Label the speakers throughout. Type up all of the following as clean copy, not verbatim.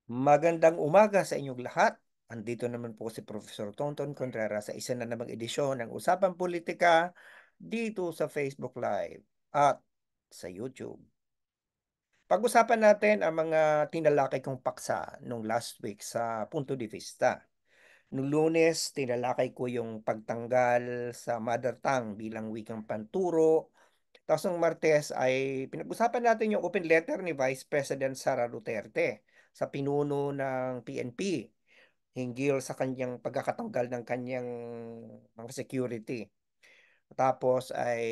Speaker 1: Magandang umaga sa inyong lahat. Andito naman po si Professor Tonton Contreras sa isa na namang edisyon ng Usapang Politika dito sa Facebook Live at sa YouTube. Pag-usapan natin ang mga tinalakay kong paksa nung last week sa Punto de Vista. Nung Lunes, tinalakay ko yung pagtanggal sa mother tongue bilang wikang panturo. Tapos nung Martes ay pinag-usapan natin yung open letter ni Vice President Sara Duterte sa pinuno ng PNP hinggil sa kanyang pagkakatanggal ng kanyang mga security. Tapos ay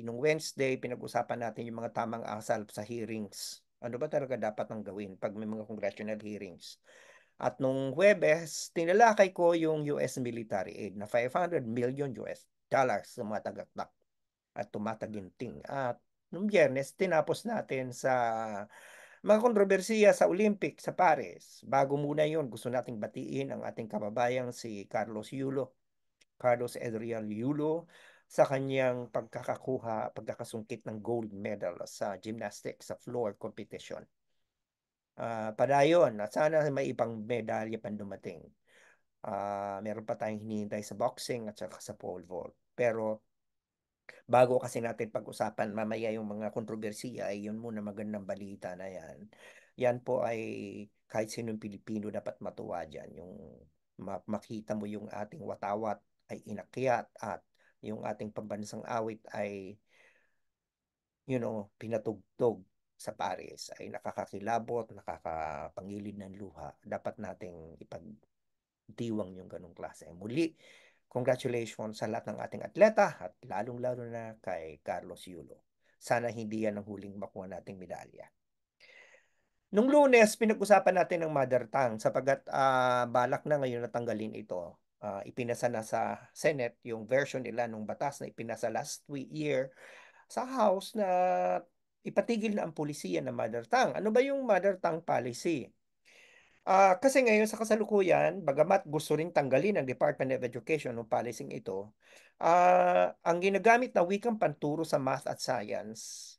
Speaker 1: nung Wednesday, pinag-usapan natin yung mga tamang asal sa hearings. Ano ba talaga dapat ang gawin pag may mga congressional hearings? At nung Huwebes, tinalakay ko yung US military aid na 500 million US dollars sa mga tagaktak at tumataginting. At nung Biyernes, tinapos natin sa mga kontrobersiya sa Olympic sa Paris. Bago muna yun, gusto nating batiin ang ating kababayang si Carlos Adrian Yulo, sa kanyang pagkakasungkit ng gold medal sa gymnastics sa floor competition. Padayon, at sana may ibang medalya pang dumating. Meron pa tayong hinihintay sa boxing at saka sa pole vault. Pero bago kasi natin pag-usapan mamaya yung mga kontrobersiya ay yun muna magandang balita na yan. Yan po ay kahit sinong Pilipino dapat matuwa dyan. Yung makita mo yung ating watawat ay inakyat at yung ating pambansang awit ay pinatugtog sa Paris ay nakakakilabot, nakakapangilid ng luha. Dapat nating ipagdiwang yung ganong klase. Muli, congratulations sa lahat ng ating atleta at lalong-lalo na kay Carlos Yulo. Sana hindi yan ang huling makuha nating medalya. Nung Lunes, pinag-usapan natin ng mother tongue sapagkat balak na ngayon natanggalin ito. Ipinasa na sa Senate yung version nila nung batas na ipinasa last year sa House na ipatigil na ang pulisiya ng mother tongue. Ano ba yung mother tongue policy? Kasi ngayon sa kasalukuyan, bagamat gusto ring tanggalin ng Department of Education ng policing ito, ang ginagamit na wikang panturo sa math at science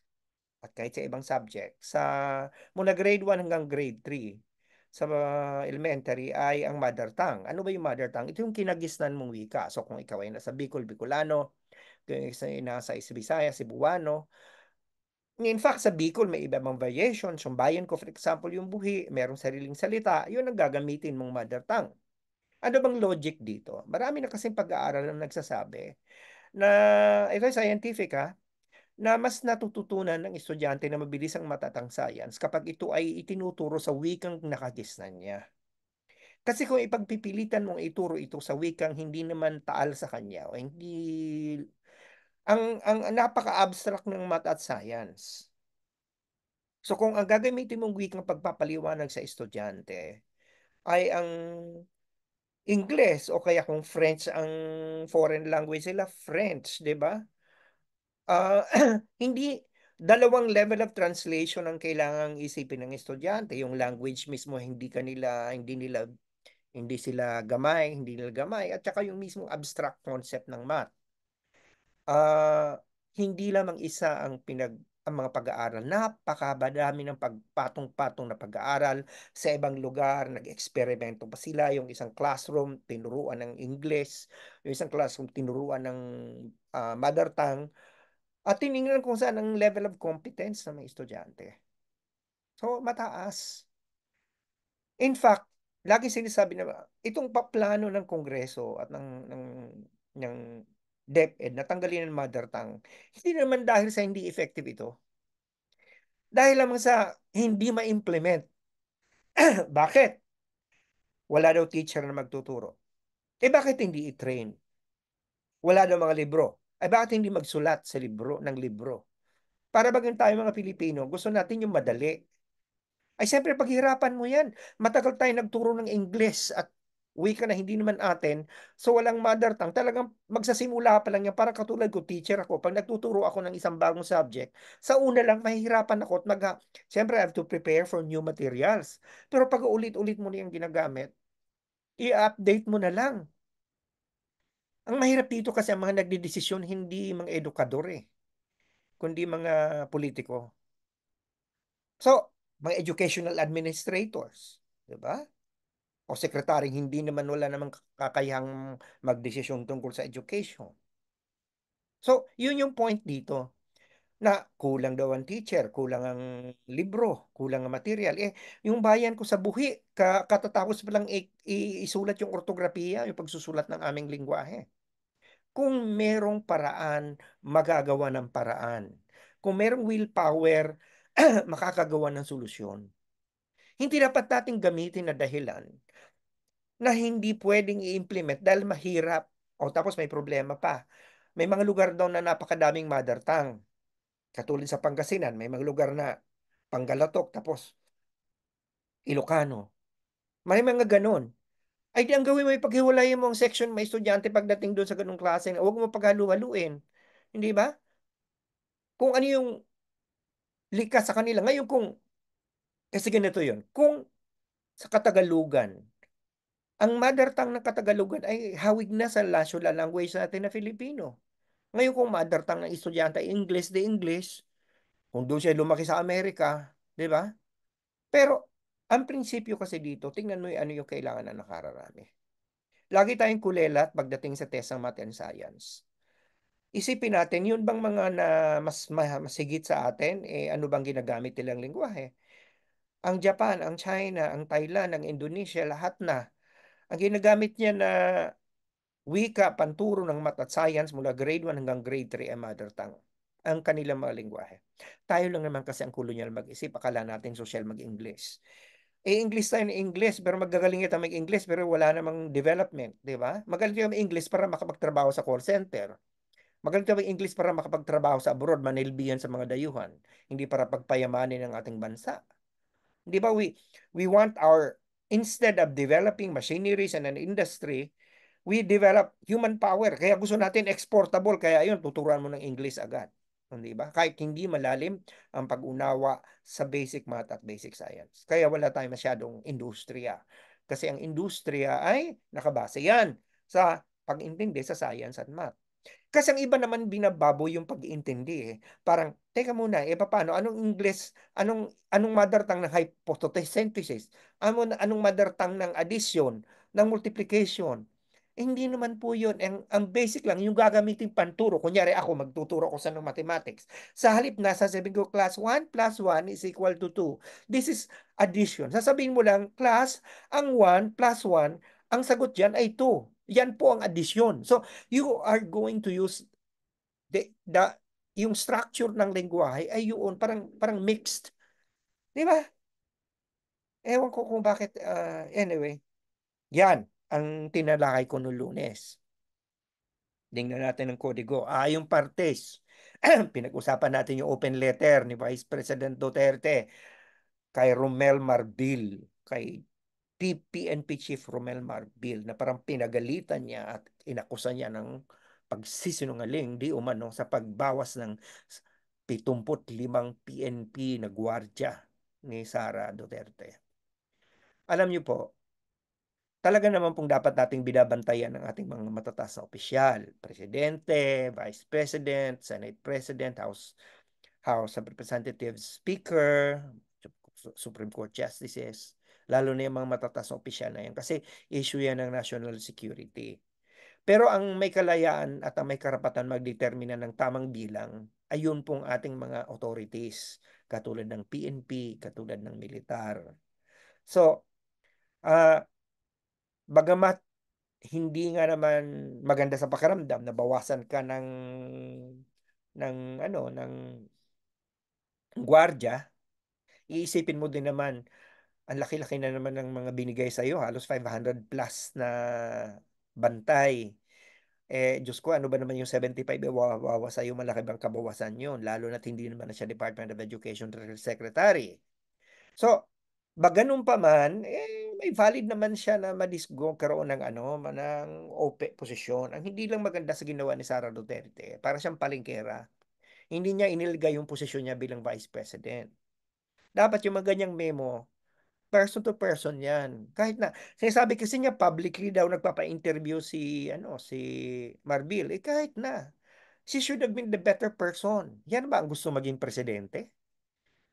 Speaker 1: at kahit sa ibang subject, mula grade 1 hanggang grade 3 sa elementary ay ang mother tongue. Ano ba yung mother tongue? Ito yung kinagisnan mong wika. So kung ikaw ay nasa Bicol, Bicolano, kung ikaw ay nasa Bisaya, Cebuano, in fact, sa Bicol may iba mang variations. Yung bayan ko, for example, yung buhi, merong sariling salita, yun ang gagamitin mong mother tongue. Ano bang logic dito? Marami na kasing pag-aaral na nagsasabi na ito ay scientific na mas natututunan ng estudyante na mabilis ang matatang science kapag ito ay itinuturo sa wikang nakagisnan niya. Kasi kung ipagpipilitan mong ituro ito sa wikang hindi naman taal sa kanya o hindi ang napaka-abstract ng math at science. So kung ang gagamitin mong wikang pagpapaliwanag sa estudyante ay ang Ingles o kaya kung French ang foreign language nila, French, 'di ba? Ah, hindi dalawang level of translation ang kailangang isipin ng estudyante. Yung language mismo hindi sila gamay, hindi nila gamay at saka yung mismong abstract concept ng math. Ah, Hindi lamang isa ang mga pag-aaral. Napakadami ng pagpatong-patong na pag-aaral sa ibang lugar. Nag-eksperimento pa sila. Yung isang classroom, tinuruan ng English. Yung isang classroom, tinuruan ng mother tongue. At tiningnan kung saan ang level of competence ng mga estudyante. So, mataas. In fact, lagi sinasabi na itong paplano ng Kongreso at ng DepEd na tanggalin ang mother tongue, hindi naman dahil sa hindi effective ito. Dahil lamang sa hindi ma-implement. Bakit? Wala daw teacher na magtuturo. Bakit hindi i-train? Wala daw mga libro. Bakit hindi magsulat sa libro? Para baging tayo mga Pilipino, gusto natin yung madali. Ay siyempre paghirapan mo yan. Matagal tayo nagturo ng English at wika na hindi naman atin. So walang mother tongue. Talagang magsasimula pa lang yan. Para katulad ko, teacher ako. Pag nagtuturo ako ng isang bagong subject, sa una lang mahihirapan ako at siyempre I have to prepare for new materials. Pero pag ulit-ulit mo na yung ginagamit, i-update mo na lang. Ang mahirap dito kasi ang mga nagdidesisyon hindi mga edukador kundi mga politiko. So, mga educational administrators. 'di ba? O sekretaryeng hindi naman wala namang kakayahang magdesisyon tungkol sa education. So, yun yung point dito na kulang daw ang teacher, kulang ang libro, kulang ang material. Eh, yung bayan ko sa buhi, katatapos pa lang isulat yung ortografiya, yung pagsusulat ng aming lingwahe. Kung merong paraan, magagawa ng paraan. Kung merong willpower, makakagawa ng solusyon. Hindi dapat nating gamitin na dahilan na hindi pwedeng i-implement dahil mahirap. O tapos may problema pa. May mga lugar daw na napakadaming mother tongue. Katulad sa Pangasinan, may mga lugar na Panggalatok, tapos Ilocano. May mga ganon. Ay di ang gawin mo, ipaghiwalayin mo ang section may estudyante pagdating doon sa ganung klase. Huwag mo paghalu-haluin. Hindi ba? Kung ano yung likas sa kanila. Ngayon kung, kasi ganito yun, kung sa Katagalugan, ang mother tongue ng Katagalugan ay hawig na sa national language natin na Filipino. Ngayon kung mother tongue ng estudyante ay English, de English, kung doon siya lumaki sa Amerika, di ba? Pero, ang prinsipyo kasi dito, tingnan mo yung ano yung kailangan na nakararami. Lagi tayong kulelat pagdating sa test ng Math and Science. Isipin natin, yun bang mga na mas higit sa atin, eh ano bang ginagamit nilang lingwahe? Ang Japan, ang China, ang Thailand, ang Indonesia, lahat na. Ang ginagamit niya na wika, panturo ng math at science mula grade 1 hanggang grade 3 ay mother tongue. Ang kanilang mga lingwahe. Tayo lang naman kasi ang kolonyal mag-isip, akala natin social mag-English. Eh, English tayo ng English, pero magagaling tayo mag-English, pero wala namang development, di ba? Magaling tayo mag-English para makapagtrabaho sa call center. Magaling tayo mag-English para makapagtrabaho sa abroad, manilbihan sa mga dayuhan. Hindi para pagpayamanin ng ating bansa. Di ba, we want our, instead of developing machineries and an industry, we develop human power. Kaya gusto natin exportable. Kaya yun, tuturuan mo ng English agad. Di ba? Kahit hindi malalim ang pag-unawa sa basic math at basic science. Kaya wala tayong masyadong industriya. Kasi ang industriya ay nakabase yan sa pag-intindi sa science at math. Kasi ang iba naman binababoy yung pag-iintindi eh. Parang, teka muna, eh paano? Anong English, anong mother tongue ng hypothesis? Anong mother tongue ng addition, ng multiplication? Eh, hindi naman po yun. Ang basic lang, yung gagamitin panturo. Kunyari ako, magtuturo ko sa ng mathematics. Sa halip na, sasabihin ko, class 1 plus 1 is equal to 2. This is addition. Sasabihin mo lang, class, ang 1 plus 1, ang sagot dyan ay 2. Yan po ang addition. So, you are going to use the yung structure ng lengguwahe ay yun, parang mixed. Di ba? Ewan ko kung bakit, anyway. Yan, ang tinalakay ko noong Lunes. Tingnan natin ang kodigo. Yung partes. Pinag-usapan natin yung open letter ni Vice President Duterte kay Romel Marbil, kay PNP Chief Romel Marbil na parang pinagalitan niya at inakusa niya ng pagsisinungaling di umano sa pagbawas ng 75 PNP na gwardiya ni Sara Duterte. Alam niyo po, talaga naman pong dapat nating binabantayan ng ating mga matataas na opisyal, Presidente, Vice President, Senate President, House of Representatives Speaker, Supreme Court Justices, lalo na yung mga matataas na opisyal na yan kasi issue yan ng national security. Pero ang may kalayaan at ang may karapatan magdetermina ng tamang bilang ay yun pong ating mga authorities katulad ng PNP, katulad ng militar. So, bagamat hindi nga naman maganda sa pakiramdam na bawasan ka ng gwardiya, iisipin mo din naman ang laki-laki na naman ng mga binigay sa iyo, halos 500 plus na bantay. Eh, Diyos ko, ano ba naman yung 75 wawa sa iyo, malaki bang kabawasan yun? Lalo na't hindi naman na siya Department of Education Secretary. So, ganun pa man, eh, may valid naman siya na madisgo karoon ng ng OPE posisyon. Ang hindi lang maganda sa ginawa ni Sara Duterte, para siyang palengkera. Hindi niya inilagay yung posisyon niya bilang Vice President. Dapat yung mga ganyang memo, person to person yan. Kahit na, sinasabi kasi niya publicly daw nagpapa-interview si Marbil. Eh kahit na, she should have been the better person. Yan ba ang gusto maging presidente?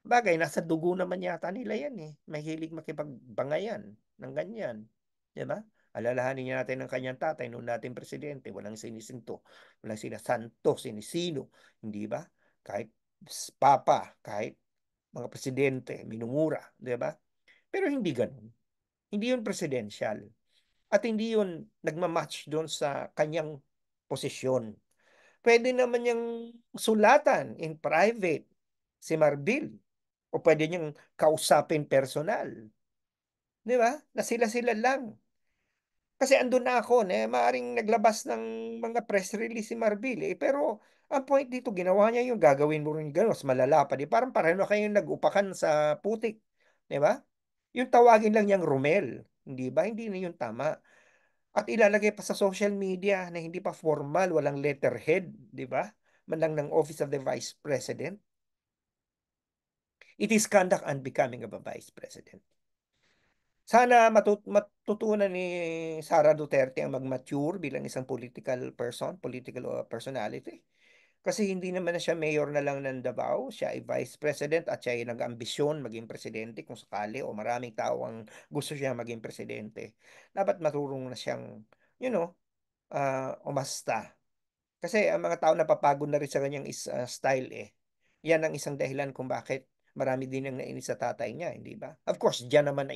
Speaker 1: Bagay, nasa dugo naman yata nila yan eh. Mahilig makipagbangayan ng ganyan. Di ba? Alalahanin niya natin ng kanyang tatay noong dating presidente, walang sinisinto, walang sinasanto, sinisino, hindi ba? Kahit papa, kahit mga presidente, minumura, di ba? Pero hindi ganun. Hindi yun presidential. At hindi yun nagmamatch doon sa kanyang posisyon. Pwede naman niyang sulatan in private si Marbil o pwede niyang kausapin personal. Di ba? Na sila-sila lang. Kasi andun na ako, maaring naglabas ng mga press release si Marbil eh. Pero ang point dito, ginawa niya yung gagawin mo rin gano'n, mas malala pa. Di parang pareho na kayong nag-upakan sa putik. Di ba? Yung tawagin lang niyang Romel. Hindi ba? Hindi na yung tama. At ilalagay pa sa social media na hindi pa formal, walang letterhead, di ba? Man lang ng Office of the Vice President. It is conduct unbecoming of a Vice President. Sana matutunan ni Sara Duterte ang mag-mature bilang isang political person, political personality. Kasi hindi naman na siya mayor na lang ng Davao, siya ay vice president at siya ay nag-ambisyon maging presidente kung sakali o maraming tao ang gusto siya maging presidente. Dapat maturong na siyang, you know, umasta. Kasi ang mga tao napapagod na rin sa kanyang style eh. Yan ang isang dahilan kung bakit marami din ang nainis sa tatay niya, hindi ba? Of course, diyan naman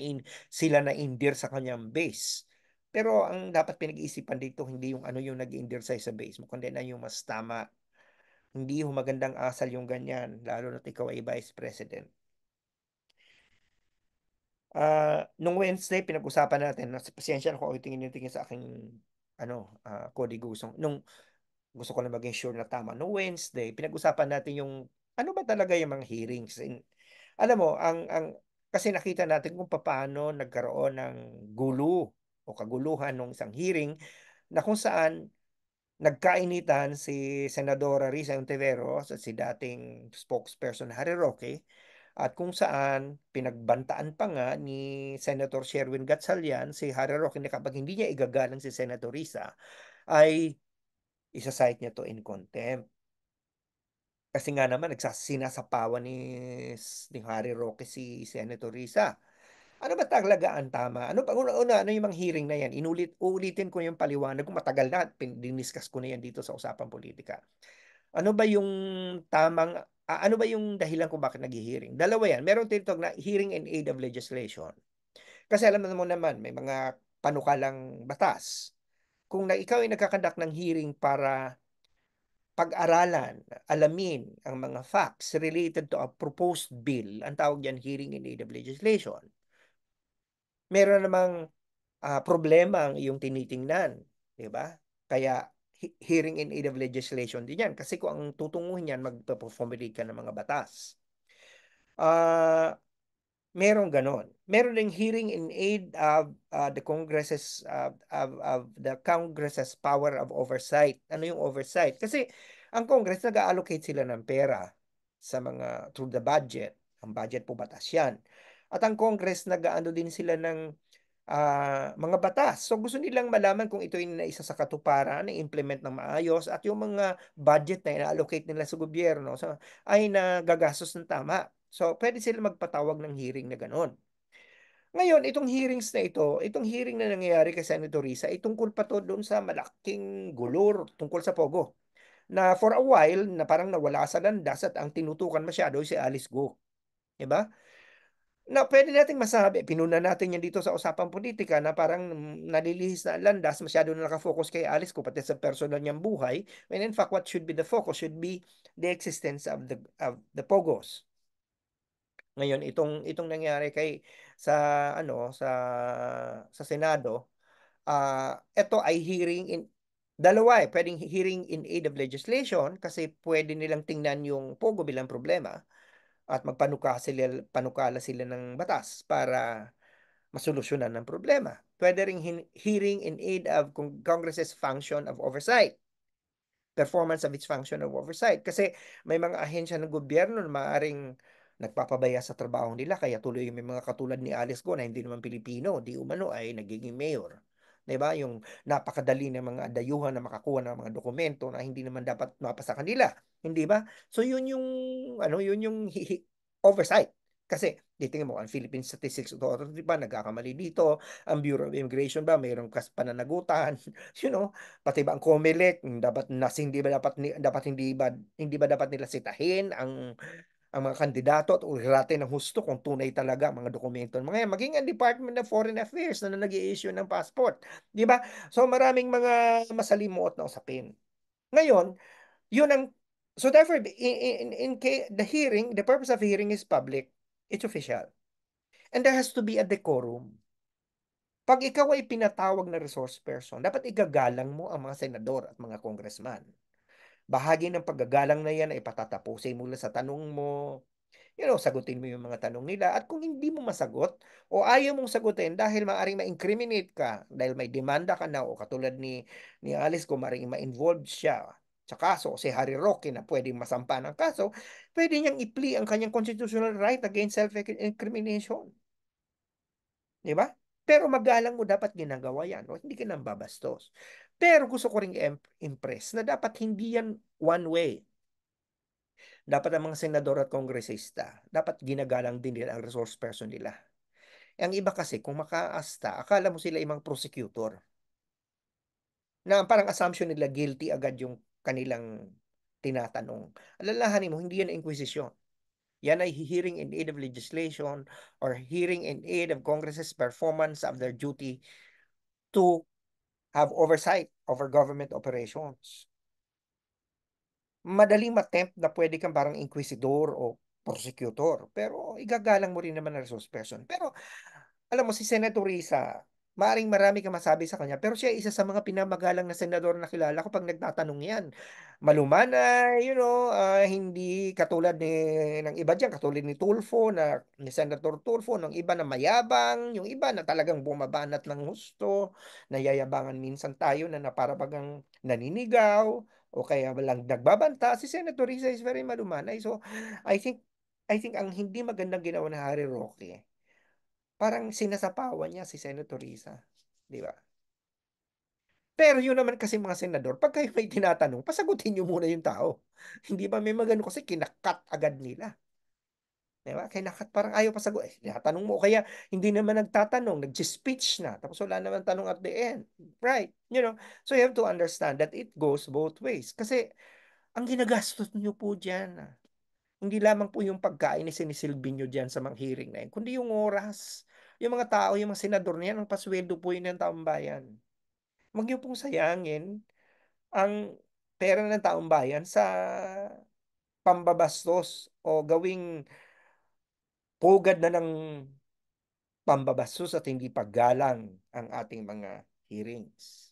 Speaker 1: sila na-indear sa kanyang base. Pero ang dapat pinag-iisipan dito, hindi yung ano yung nag-indear sa base mo, kundi na yung mas tama. Hindi yung magandang asal yung ganyan, lalo na ikaw ay vice president. Nung Wednesday, pinag-usapan natin, pasensya na kung ako tingin sa aking Cody Gusong. Nung gusto ko na maging sure na tama. No Wednesday, pinag-usapan natin yung ano ba talaga yung mga hearings. Alam mo, kasi nakita natin kung paano nagkaroon ng gulo o kaguluhan ng isang hearing na kung saan nagkainitan si Senadora Risa Ontiveros at si dating spokesperson Harry Roque at kung saan pinagbantaan pa nga ni Senator Sherwin Gatchalian si Harry Roque na kapag hindi niya igagalang si Senator Risa ay isa-cite niya to in contempt. Kasi nga naman, nagsasinasapawan ni Harry Roque si Senator Risa. Ano ba talaga ang tama? Ano pa una ano yung mga hearing na yan? Uulitin ko yung paliwanag kung matagal na diniscuss ko na yan dito sa usapang politika. Ano ba yung tamang ano ba yung dahilan kung bakit nag-hearing? Dalawa yan. Meron tinatawag na hearing in aid of legislation. Kasi alam mo naman, may mga panukalang batas. Kung ikaw ay nagkakandak ng hearing para pag-aralan, alamin ang mga facts related to a proposed bill, ang tawag diyan hearing in aid of legislation. Meron namang problema ang iyong tinitingnan, di ba? Kaya hearing in aid of legislation din yan. Kasi kung ang tutunguhin yan, magpa-formulate ka ng mga batas. Ah, Merong ganon. Meron ding hearing in aid of of the Congress's power of oversight. Ano yung oversight? Kasi ang Congress nag-allocate sila ng pera sa mga through the budget. Ang budget po batas yan. At ang Congress nag-aano din sila ng mga batas. So gusto nilang malaman kung ito ay naisa sa katuparan, na-implement ng maayos at yung mga budget na ina-allocate nila sa gobyerno ay nagagastos ng tama. So pwede sila magpatawag ng hearing na gano'n. Ngayon, itong hearings na ito, itong hearing na nangyayari kay Senator Risa, ay tungkol pa to doon sa malaking gulor tungkol sa Pogo. Na for a while, na parang nawala sa landas at ang tinutukan masyado si Alice Go. Diba? Na pwede nating masabi, pinuna natin yan dito sa usapang politika na parang nalilihis na ang landas, masyado na nakafocus kay Alice ko pati sa personal niyang buhay, when in fact what should be the focus should be the existence of the Pogos. Ngayon itong nangyari sa sa Senado, ito ay hearing in dalawa pwedeng hearing in aid of legislation kasi pwede nilang tingnan yung Pogo bilang problema at panukala sila ng batas para masolusyonan ng problema. Pwede ring hearing in aid of Congress's function of oversight, performance of its function of oversight. Kasi may mga ahensya ng gobyerno na maaaring nagpapabaya sa trabaho nila kaya tuloy may mga katulad ni Alice Go na hindi naman Pilipino, di umano ay nagiging mayor. 'Di ba? Yung napakadali ng mga dayuhan na makakuha ng mga dokumento na hindi naman dapat mapasa kanila, hindi ba? So yun yung oversight. Kasi, titingnan mo, ang Philippine Statistics Authority ba, nagkakamali dito, ang Bureau of Immigration ba, mayroong pananagutan, you know, pati ba ang COMELEC, dapat hindi ba dapat hindi ba dapat nila sitahin ang mga kandidato at uliratin ng husto kung tunay talaga ang mga dokumento ng mga yan. Maging ang Department of Foreign Affairs na nag-i-issue ng passport. Di ba? So maraming mga masalimuot na usapin. Ngayon, yun ang, so therefore, the purpose of hearing is public. It's official. And there has to be a decorum. Pag ikaw ay pinatawag na resource person, dapat igagalang mo ang mga senador at mga congressman. Bahagi ng paggagalang na yan ay patatapusin mula sa tanong mo, sagutin mo yung mga tanong nila. At kung hindi mo masagot o ayaw mong sagutin dahil maaaring ma-incriminate ka, dahil may demanda ka na o katulad ni Alice, kung maaaring ma-involved siya sa kaso, o si Harry Roque na pwedeng masampa ng kaso, pwede niyang i-plea ang kanyang constitutional right against self-incrimination. Di ba? Pero magalang mo dapat ginagawa yan. O, hindi ka nang babastos. Pero gusto ko ring impress na dapat hindi yan one way. Dapat ang mga senador at kongresista, dapat ginagalang din nila ang resource person nila. Ang iba kasi, kung makaasta, akala mo sila imang prosecutor. Na parang assumption nila guilty agad yung kanilang tinatanong. Alalahanin mo, hindi yan inquisition. Yan ay hearing in aid of legislation or hearing in aid of Congress's performance of their duty to have oversight over government operations. Madaling ma-tempt na pwede kang parang inquisidor o prosecutor. Pero igagalang mo rin naman ang resource person. Pero alam mo, si Senator Risa, maaring marami kang masabi sa kanya, pero siya isa sa mga pinamagalang na senador na kilala ko pag nagtatanong yan. Malumanay, hindi katulad ng iba dyan, katulad ni Tulfo, ni Senator Tulfo, ng iba na mayabang, yung iba na talagang bumabanat ng husto, nayayabangan minsan tayo na naparabagang naninigaw, o kaya walang nagbabanta. Si Senator Risa is very malumanay. So, I think I think ang hindi magandang ginawa ni Harry Roque, parang sinasapawan niya si Senator Risa. Di ba? Pero yun naman kasi mga senador, pag kayo may tinatanong, pasagutin niyo muna yung tao. Hindi ba may magano kasi kinakat agad nila. Di ba? Kinakat parang ayaw pasagot. Tinatanong mo. Kaya hindi naman nagtatanong, nag-speech na. Tapos wala naman tanong at the end. Right? So you have to understand that it goes both ways. Kasi ang ginagastos niyo po dyan, hindi lamang po yung pagkain na sinisilbi nyo dyan sa mga hearing na yun, kundi yung oras. Yung mga tao, yung mga senador na yan, ang pasweldo po yun ng taong bayan. Huwag niyo pong sayangin ang pera ng taong bayan sa pambabastos o gawing pugad na ng pambabastos at hindi paggalang ang ating mga hearings.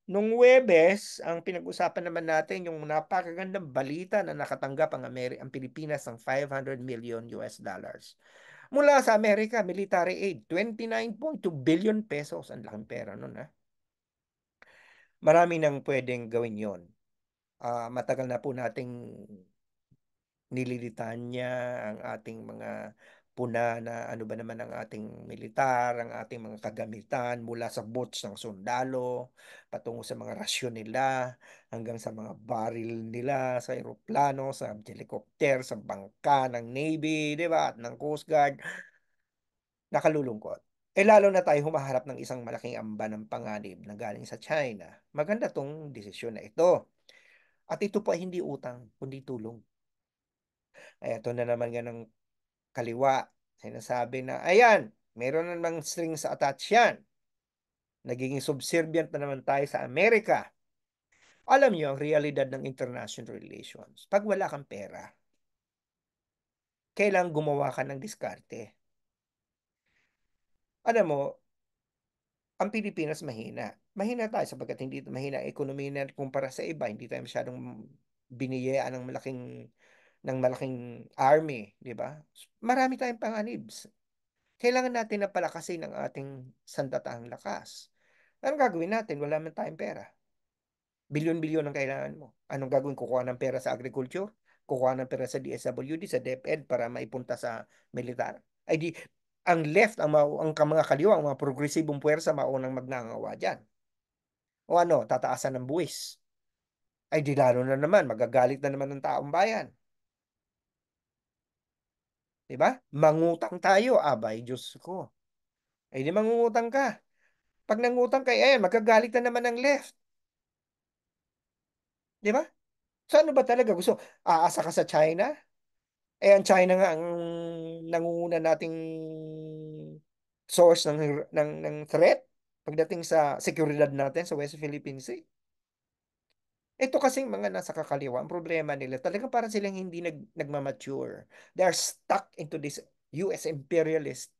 Speaker 1: Nung Huwebes, ang pinag-usapan naman natin yung napakagandang balita na nakatanggap ang Pilipinas ng 500 million US dollars. Mula sa Amerika, military aid, 29.2 billion pesos. Ang laking pera nun, ha? Marami nang pwedeng gawin yon. Matagal na po nating nililitan niya ang ating mga puna na ano ba naman ang ating militar, ang ating mga kagamitan mula sa boats ng sundalo, patungo sa mga rasyon nila, hanggang sa mga baril nila, sa eroplano, sa helicopter, sa bangka ng Navy, di ba, at ng Coast Guard. Nakalulungkot. Lalo na tayo humaharap ng isang malaking amba ng panganib na galing sa China. Maganda tong desisyon na ito. At ito po ay hindi utang, kundi tulong. Ay, ito na naman nga ng kaliwa. Sinasabi na, ayan, meron na namang strings attached yan. Nagiging subservient na naman tayo sa Amerika. Alam niyo ang realidad ng international relations. Pag wala kang pera, kailangan gumawa ka ng diskarte. Alam mo, ang Pilipinas mahina. Mahina tayo sapagkat hindi mahina ang ekonomiya na kumpara sa iba. Hindi tayo masyadong biniyayaan ng malaking army, di ba? Marami tayong panganibs. Kailangan natin na palakasin ang ating sandatahang lakas. Anong gagawin natin? Wala man tayong pera. Bilyon-bilyon ang kailangan mo. Anong gagawin? Kukuha ng pera sa agriculture? Kukuha ng pera sa DSWD, sa DepEd para maipunta sa militar? Ay di, ang left, ang mga kaliwa, ang mga progresibong puwersa, maunang magnangawa dyan. O ano, tataasan ng buwis. Ay di lalo na naman, magagalit na naman ng taong bayan. 'Di ba? Mangutang tayo, abay Diyos ko. Eh di mangungutang ka. Pag nangutang ka, ayan, magagalit na naman ang left. 'Di ba? So ano ba talaga gusto, aasa ka sa China? Eh ang China nga ang nangunguna nating source ng threat pagdating sa seguridad natin sa West Philippine Sea. Ito kasing mga nasa kakaliwa, ang problema nila talagang parang silang hindi nagma-mature. They are stuck into this US imperialist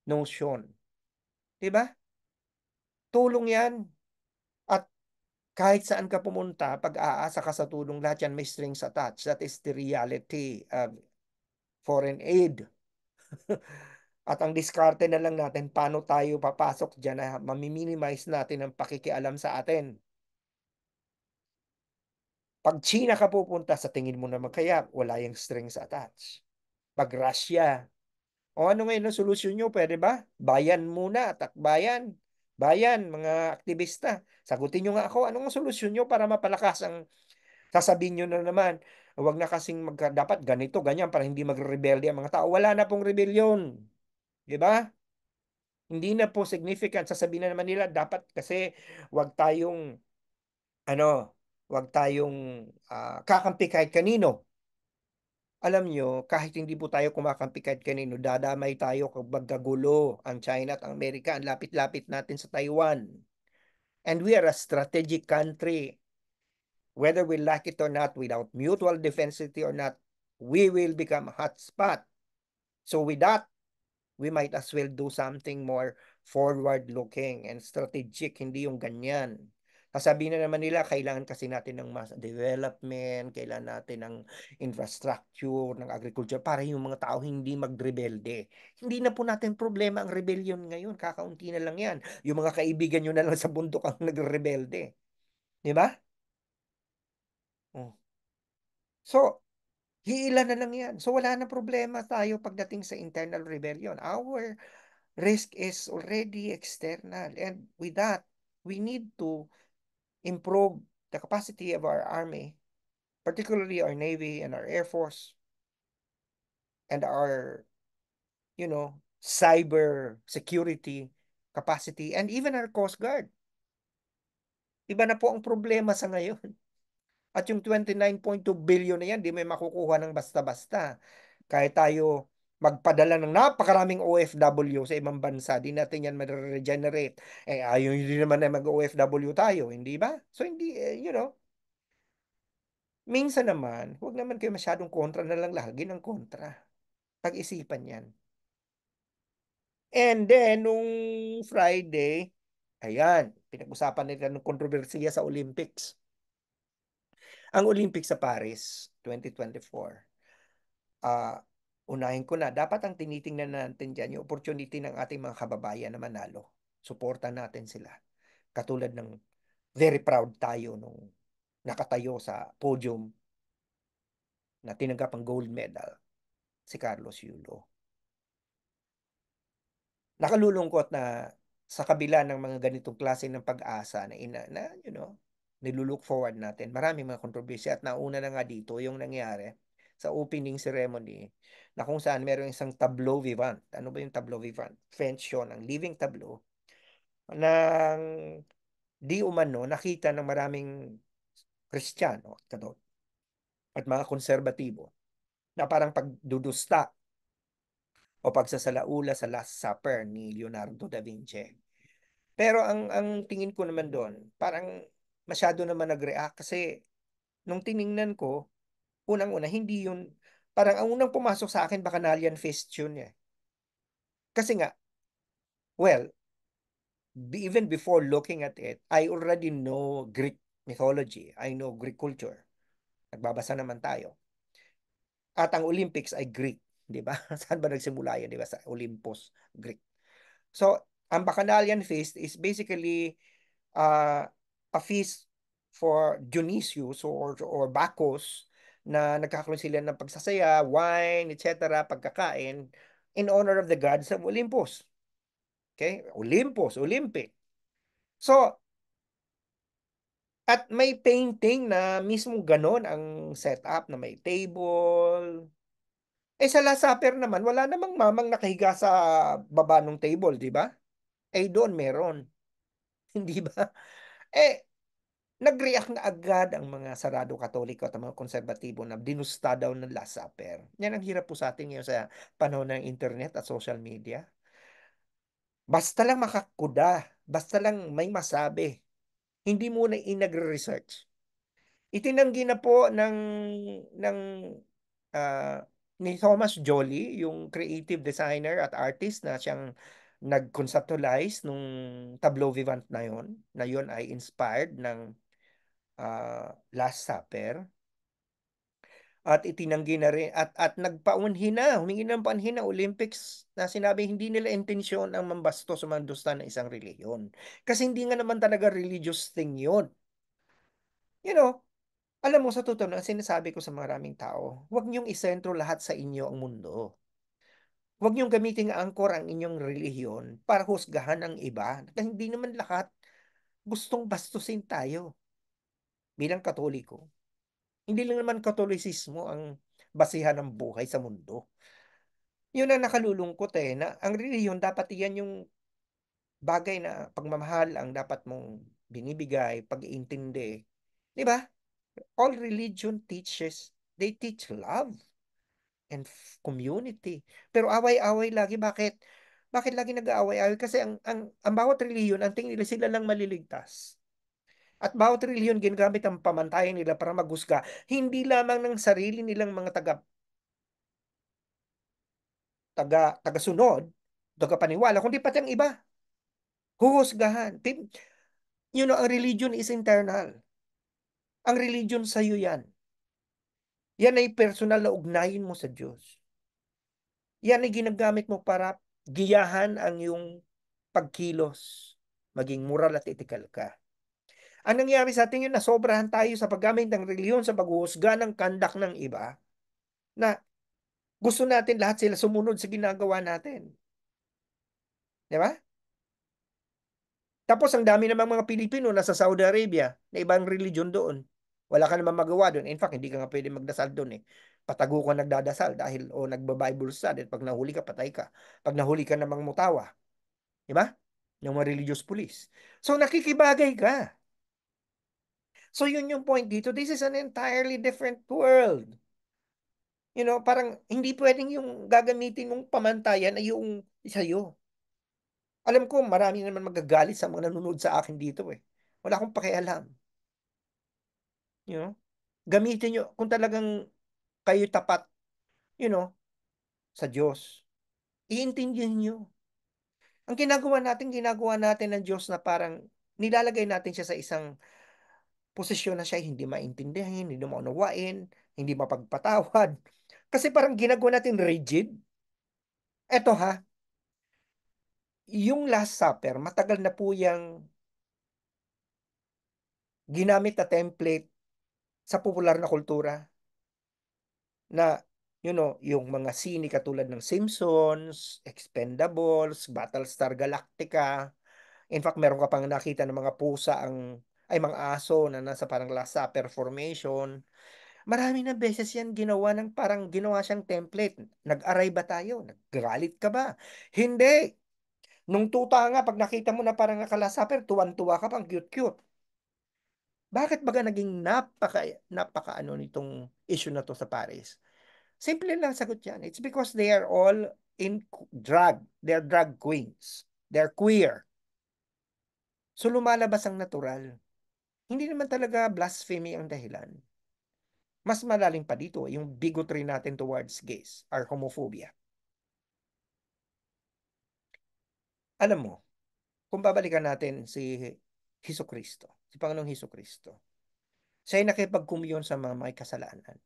Speaker 1: notion. 'Di ba? Tulong 'yan. At kahit saan ka pumunta, pag aasa ka sa tulong, lahat 'yan may strings attached. That is the reality of foreign aid. At ang diskarte na lang natin, paano tayo papasok diyan na mami-minimize natin ang pakikialam sa atin. 'Pag China ka pupunta, sa tingin mo naman kaya wala yang strings attached. 'Pag Russia, o ano ngayon ang solusyon niyo, puwede ba? Bayan muna, bayan. Bayan, mga aktivista, sagutin niyo nga ako, anong solusyon niyo para mapalakas ang sasabihin niyo na naman, wag na kasing dapat ganito, ganyan para hindi magrerebelde ang mga tao. Wala na pong rebellion, 'di ba? Hindi na po significant. Sasabihin na naman nila dapat kasi wag tayong ano, wag tayong kakampi kahit kanino. Alam niyo, kahit hindi po tayo kumakampi kahit kanino, dadamay tayo kapag kagulo ang China at ang Amerika. Ang lapit-lapit natin sa Taiwan. And we are a strategic country. Whether we like it or not, without mutual defensivity or not, we will become a hotspot. So with that, we might as well do something more forward-looking and strategic, hindi yung ganyan. Sasabihin na naman nila, kailangan kasi natin ng mass development, kailangan natin ng infrastructure, ng agriculture, para yung mga tao hindi magrebelde. Hindi na po natin problema ang rebellion ngayon, kakaunti na lang yan. Yung mga kaibigan nyo na lang sa bundok ang nagrebelde. Di ba? Oh. So, hiilan na lang yan. So, wala na problema tayo pagdating sa internal rebellion. Our risk is already external. And with that, we need to improve the capacity of our army, particularly our Navy and our Air Force and our, cyber security capacity and even our Coast Guard. Iba na po ang problema sa ngayon. At yung 29.2 billion na yan, di may makukuha ng basta-basta. Kahit tayo magpadala ng napakaraming OFW sa ibang bansa, di natin yan ma-regenerate. Eh, ayaw hindi naman na mag-OFW tayo, hindi ba? So, hindi, minsan naman, huwag naman kayo masyadong kontra na lang lagi ng kontra. Pag-isipan yan. And then, nung Friday, ayan, pinag-usapan nila ng kontrobersiya sa Olympics. Ang Olympics sa Paris, 2024. ah Unahin ko na, dapat ang tinitingnan natin dyan, yung opportunity ng ating mga kababayan na manalo. Suportan natin sila. Katulad ng very proud tayo nung nakatayo sa podium na tinanggap ang gold medal, si Carlos Yulo. Nakalulungkot na sa kabila ng mga ganitong klase ng pag-asa nilulook forward natin. Maraming mga kontrobersya at nauna na nga dito yung nangyari sa opening ceremony na kung saan meron isang tableau vivant. Ano ba yung tableau vivant? French yun, ang living tableau ng di umano nakita ng maraming Kristiyano at mga konserbatibo na parang pagdudusta o pagsasalaula sa Last Supper ni Leonardo da Vinci. Pero ang tingin ko naman doon, parang masyado naman nag-react kasi nung tiningnan ko, unang-una, hindi yun, parang ang unang pumasok sa akin, Bacchanalian Feast yun eh. Kasi nga, well, even before looking at it, I already know Greek mythology. I know Greek culture. Nagbabasa naman tayo. At ang Olympics ay Greek, di ba? Saan ba nagsimula yan, di ba? Sa Olympus, Greek. So, ang Bacchanalian Feast is basically uh, a feast for Dionysius or Bacchus na nagkakaroon sila ng pagsasaya, wine, etc., pagkakain in honor of the gods of Olympus. Okay? Olympus, Olympic. So, at may painting na mismo ganon ang setup na may table, Eh sa Last Supper naman, wala namang mamang nakahiga sa baba ng table, di ba? Eh doon meron. Hindi ba? Eh, nag-react na agad ang mga sarado Katoliko at ang mga konserbatibo na dinusta daw ng Last Supper. Yan ang hirap po sa atin ngayon sa panahon ng internet at social media. Basta lang makakuda, basta lang may masabi. Hindi muna inagre-research. Itinanggi na po ng ah, ni Thomas Joly, yung creative designer at artist na siyang nag-conceptualize nung tableau vivant na yon ay inspired ng Last Supper. At itinanggi na rin at nagpaunhin na, humingi ng paunhin na Olympics na sinabi hindi nila intensyon ang mambastos o mandusta ng isang reliyon. Kasi hindi nga naman talaga religious thing yun. You know, alam mo sa totoo lang, sinasabi ko sa maraming tao, huwag niyong isentro lahat sa inyo ang mundo. Huwag niyong gamitin angkor ang inyong relihiyon para husgahan ang iba. Kasi hindi naman lahat gustong bastusin tayo bilang Katoliko. Hindi lang naman Katolisismo ang basihan ng buhay sa mundo. Yun ang nakalulungkot na ang relihiyon dapat iyan yung bagay na pagmamahal ang dapat mong binibigay, pag-iintindi. Di ba? All religion they teach love and community. Pero away-away lagi. Bakit? Bakit lagi nag-aaway-away? Kasi ang bawat reliyon, ang tingin nila sila lang maliligtas. At bawat reliyon ginagamit ang pamantayan nila para maghusga, hindi lamang ng sarili nilang mga taga-sunod, taga-paniwala, kundi pati ang iba. Huhusgahan. You know, ang religion is internal. Ang religion sa'yo yan. Yan ay personal na ugnayin mo sa Diyos. Yan ay ginagamit mo para giyahan ang iyong pagkilos, maging moral at ethical ka. Ang nangyari sa atin yun, nasobrahan tayo sa paggamit ng reliyon sa paghuhusga ng kandak ng iba, na gusto natin lahat sila sumunod sa ginagawa natin. Di ba? Tapos ang dami namang mga Pilipino nasa Saudi Arabia na ibang religion doon. Wala ka naman magawa doon. In fact, hindi ka nga pwede magdasal doon eh. Patago ka nagdadasal dahil o nagba-Bible study. Pag nahuli ka, patay ka. Pag nahuli ka namang mutawa. Di ba? Yung mga religious police. So nakikibagay ka. So yun yung point dito. This is an entirely different world. You know, parang hindi pwedeng yung gagamitin mong pamantayan ay yung sa'yo. Alam ko, marami naman magagalit sa mga nanonood sa akin dito eh. Wala akong pakialam. You know? Gamitin nyo, kung talagang kayo tapat, you know, sa Diyos, iintindihin nyo. Ang ginagawa natin ng Diyos na parang nilalagay natin siya sa isang posisyon na siya hindi maintindihan, hindi maunawain, hindi mapagpatawad. Kasi parang ginagawa natin rigid. Eto ha, yung Last Supper, matagal na po yung ginamit na template sa popular na kultura na yung mga sine katulad ng Simpsons, Expendables, Battlestar Galactica. In fact, meron ka pang nakita ng mga pusa ay mga aso na nasa parang Last Supper formation. Marami na beses yan ginawa ng parang ginawa siyang template. Nag-aray ba tayo? Naggalit ka ba? Hindi. Nung tuta nga, pag nakita mo na parang naka-Last Supper, tuwan-tuwa ka pang cute-cute. Bakit baga naging napaka ano nitong issue na to sa Paris? Simple lang sagot yan. It's because they are all in drag. They're drag queens. They're queer. So lumalabas ang natural. Hindi naman talaga blasphemy ang dahilan. Mas malalim pa dito, yung bigotry natin towards gays, our homophobia. Alam mo, kung babalikan natin si Hesus Kristo, si Panginoong Hesus Kristo, siya ay nakipagkumyon sa mga may kasalanan.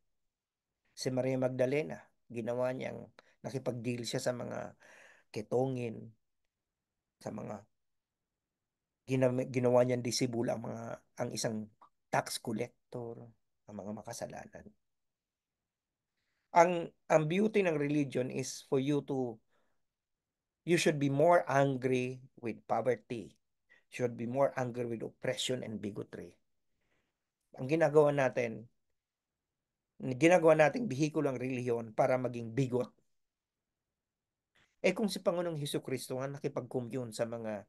Speaker 1: Si Maria Magdalena, ginawa niyang nakipag-deal siya sa mga ketongin, sa mga ginawa niyang disibula ang isang tax collector, ang mga makasalanan. Ang beauty ng religion is for you should be more angry with poverty. Should be more angry with oppression and bigotry. Ang ginagawa natin, ginagawa nating bihikulo ang relihiyon para maging bigot. Kung si Pangulong Hesukristo nga nakipag-commune sa mga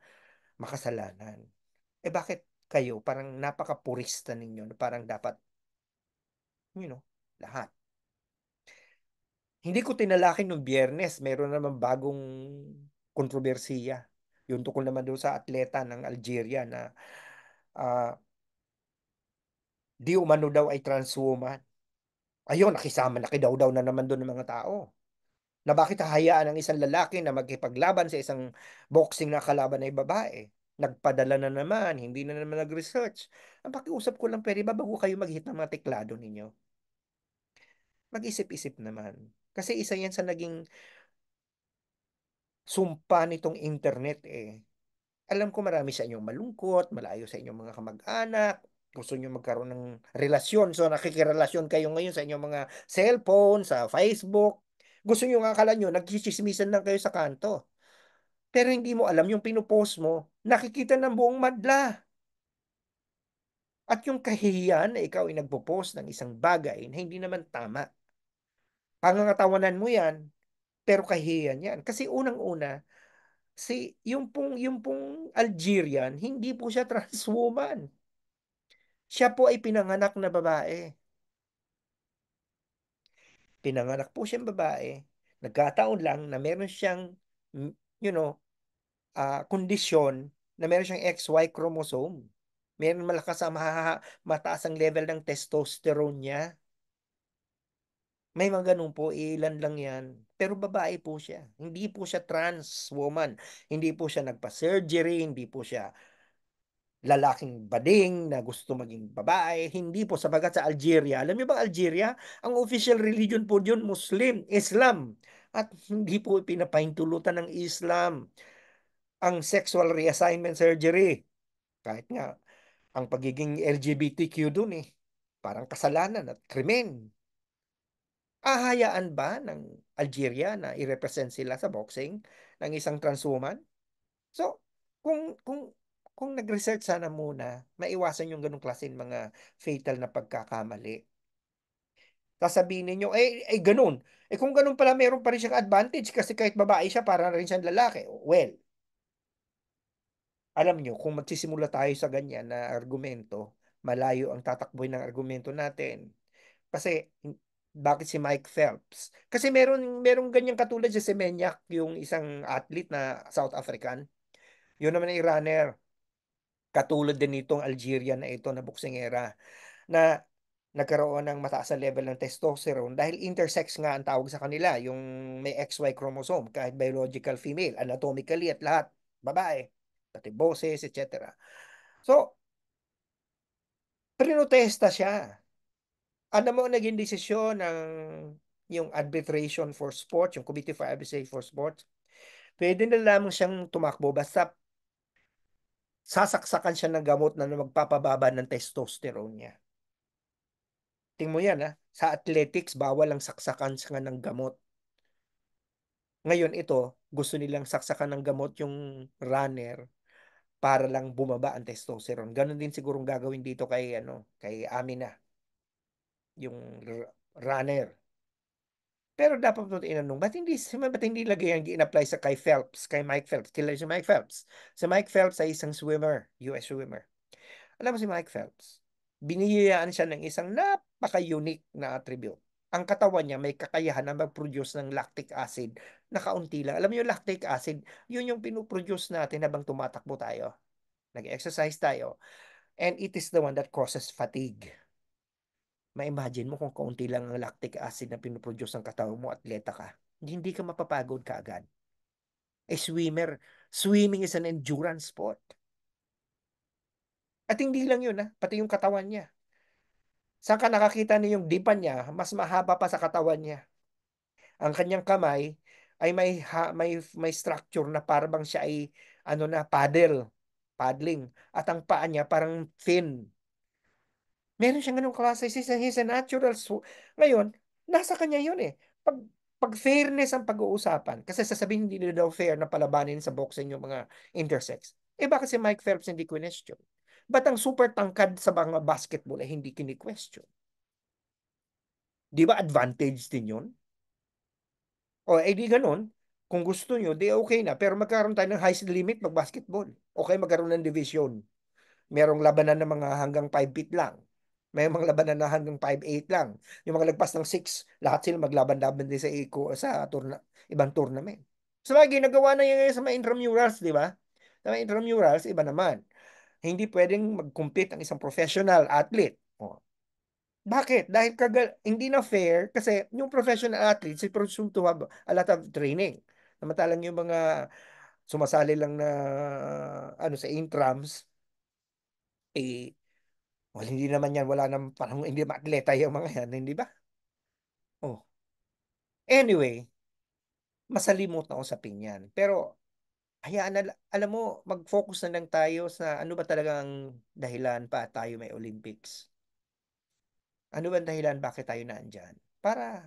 Speaker 1: makasalanan, bakit kayo parang napaka-purista ninyo na parang dapat, lahat. Hindi ko tinalaki nung Biyernes, meron naman bagong kontrobersiya. Yung tungkol naman doon sa atleta ng Algeria na ah, di umano daw ay trans woman. Ayun, nakidaw-daw na naman doon ng mga tao. Na bakit hahayaan ng isang lalaki na magkipaglaban sa isang boxing na kalaban ay babae? Nagpadala na naman, hindi na naman nag-research. Ang pakiusap ko lang, pwede ba bago kayo mag-hit ng mga teklado ninyo? Mag-isip-isip naman. Kasi isa yan sa naging sumpa nitong internet eh. Alam ko marami sa inyong malungkot, malayo sa inyong mga kamag-anak, gusto niyo magkaroon ng relasyon. So nakikirelasyon kayo ngayon sa inyong mga cellphone, sa Facebook. Gusto niyo nga akala niyo nagchichismisan lang kayo sa kanto. Pero hindi mo alam yung pinupost mo, nakikita ng buong madla. At yung kahihiyan na ikaw ay nagpo-post ng isang bagay na hindi naman tama. Pangangatawanan mo yan, pero kahihiyan yan. Kasi unang-una, yung pong Algerian, hindi po siya trans woman. Siya po ay pinanganak na babae. Pinanganak po siyang babae. Nagkataon lang na meron siyang, mm, you know, kondisyon na meron siyang XY chromosome. Meron malakas ang mataas ang level ng testosterone niya. May mga ganun po, ilan lang yan. Pero babae po siya. Hindi po siya trans woman. Hindi po siya nagpa-surgery, hindi po siya lalaking bading na gusto maging babae. Hindi po sapagat sa Algeria. Alam niyo ba Algeria? Ang official religion po diyon Muslim, Islam. At hindi po pinapahintulutan ng Islam ang sexual reassignment surgery. Kahit nga ang pagiging LGBTQ dun parang kasalanan at krimen. Ahayaan ba ng Algeria na i-represent sila sa boxing ng isang trans woman? So, kung nag-research sana muna, maiwasan yung ganung klase mga fatal na pagkakamali. Sasabihin ninyo, ganun. Kung ganun pala, meron pa rin siyang advantage kasi kahit babae siya, para rin siyang lalaki. Well, alam nyo, kung magsisimula tayo sa ganyan na argumento, malayo ang tatakboy ng argumento natin. Kasi, bakit si Mike Phelps? Kasi meron ganyang katulad si Semenyak, yung isang athlete na South African. Yun naman ay runner. Katulad din nitong Algerian na ito na boksingera na nagkaroon ng mataas na level ng testosterone dahil intersex nga ang tawag sa kanila, yung may XY chromosome, kahit biological female, anatomically at lahat, babae, pati boses, etc. So, prinotesta siya. Ano mo naging desisyon ng yung arbitration for sports, yung Committee for Arbitration for Sports? Pwede na lamang siyang tumakbo basta sasaksakan siya ng gamot na magpapababa ng testosterone niya. Tingnan mo yan, sa athletics, bawal ang saksakan sa ng gamot. Ngayon ito, gusto nilang saksakan ng gamot yung runner para lang bumaba ang testosterone. Ganon din sigurong gagawin dito kay Amina, yung runner. Pero dapat mo inanong, ba't hindi lagay ang in-apply sa kay Phelps, kay Mike Phelps? Kilala si Mike Phelps. Si Mike Phelps ay isang swimmer, US swimmer. Alam mo si Mike Phelps, biniyayaan siya ng isang napaka-unique na attribute. Ang katawan niya may kakayahan na mag-produce ng lactic acid na kaunti lang. Alam mo yung lactic acid, yun yung pinuproduce natin habang tumatakbo tayo. Nag-exercise tayo. And it is the one that causes fatigue. Ma-imagine mo kung kaunti lang ang lactic acid na pinuproduce ng katawan mo, atleta ka. Hindi ka mapapagod kaagad. Swimming is an endurance sport. At hindi lang yun, pati yung katawan niya. Saan ka nakakita niyo yung dipa niya, mas mahaba pa sa katawan niya. Ang kanyang kamay ay may structure na parang siya ay paddling. At ang paa niya parang fin. Meron siyang ganung klase. He's a natural. Ngayon, nasa kanya yun eh. Pag fairness ang pag-uusapan, kasi sasabihin hindi nila daw fair na palabanin sa boxing yung mga intersex. Bakit si Mike Phelps hindi question? Ba't ang super tangkad sa mga basketball ay hindi kini-question? Di ba advantage din yun? O, eh di ganun. Kung gusto nyo, di okay na. Pero magkaroon tayo ng height limit mag-basketball. Okay, magkaroon ng division. Merong labanan ng mga hanggang 5 feet lang. May mga labanan na hanggang 5'8" lang. Yung mga lagpas ng 6, lahat sila maglaban-laban din sa ibang tournament. So, ginagawa na yan sa mga intramurals, di ba? Sa mga intramurals, iba naman. Hindi pwedeng mag-compete ang isang professional athlete. O, bakit? Dahil hindi na fair kasi yung professional athletes is presumed to have a lot of training. Samantalang yung mga sumasali lang na ano sa intrams, eh, well, hindi naman yan, wala nang parang hindi maatleta yung mga yan, hindi ba? Oh. Anyway, masalimot na usapin yan. Pero, hayaan na, alam mo, mag-focus na lang tayo sa ano ba talagang dahilan pa tayo may Olympics. Ano ba ang dahilan bakit tayo naandyan? Para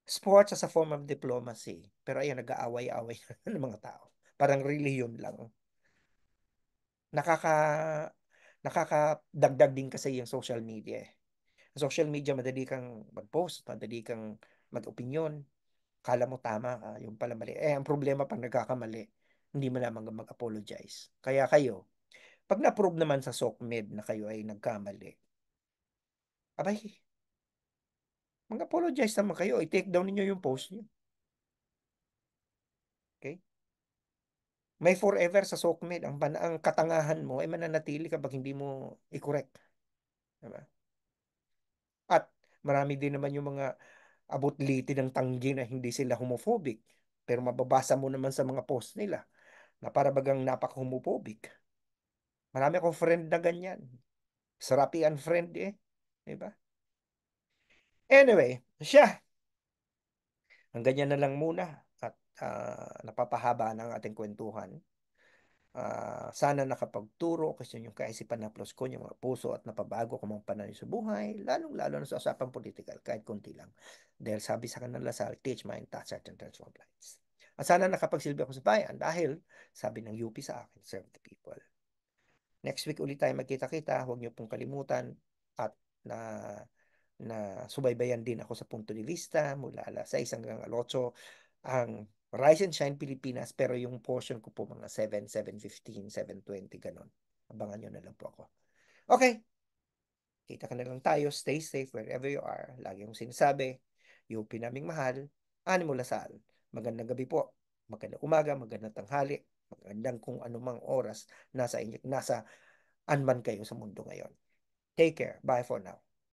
Speaker 1: sports as a form of diplomacy. Pero ayan, nag-aaway-away ng mga tao. Parang reliyon lang. Nakaka nakakadagdag din kasi yung social media. Social media, madali kang mag-post, madali kang mag-opinion. Kala mo tama ka, yung pala mali. Eh, ang problema pag nagkakamali, hindi mo naman mag-apologize. Kaya kayo, pag na-prove naman sa SOCMED na kayo ay nagkamali, abay, mag-apologize naman kayo. I-take down niyo yung post niyo. Okay? May forever sa SOCMED. Ang katangahan mo ay mananatili kapag hindi mo i-correct. Diba? At marami din naman yung mga abot-liti ng tanggi na hindi sila homophobic. Pero mababasa mo naman sa mga post nila na para bagang napaka-homophobic. Marami akong friend na ganyan. Sarapi ang friend eh. Diba? Anyway, siya. Ang ganyan na lang muna. At napapahaba ng ating kwentuhan. Sana nakapagturo kasi yung kaisipan na plus ko, yung mga puso at napabago ko mga pananaw sa buhay, lalong-lalo na sa usapang political, kahit konti lang. Dahil sabi sa kanila sa teach mind, touch heart, and transform lives. At sana nakapagsilbi ako sa bayan dahil sabi ng UP sa akin, serve the people. Next week ulit tayo magkita-kita, huwag niyo pong kalimutan at na subaybayan din ako sa punto de vista mula alas 6 hanggang alas 8 ang Rise and Shine Pilipinas, pero yung portion ko po mga 7, 7:15, 7:20, ganon. Abangan nyo na lang po ako. Okay, kita ka na lang tayo. Stay safe wherever you are. Lagi yung sinasabi, yung pinaming mahal, Animo Lasal. Magandang gabi po. Magandang umaga, magandang tanghali, magandang kung anumang oras nasa anman kayo sa mundo ngayon. Take care. Bye for now.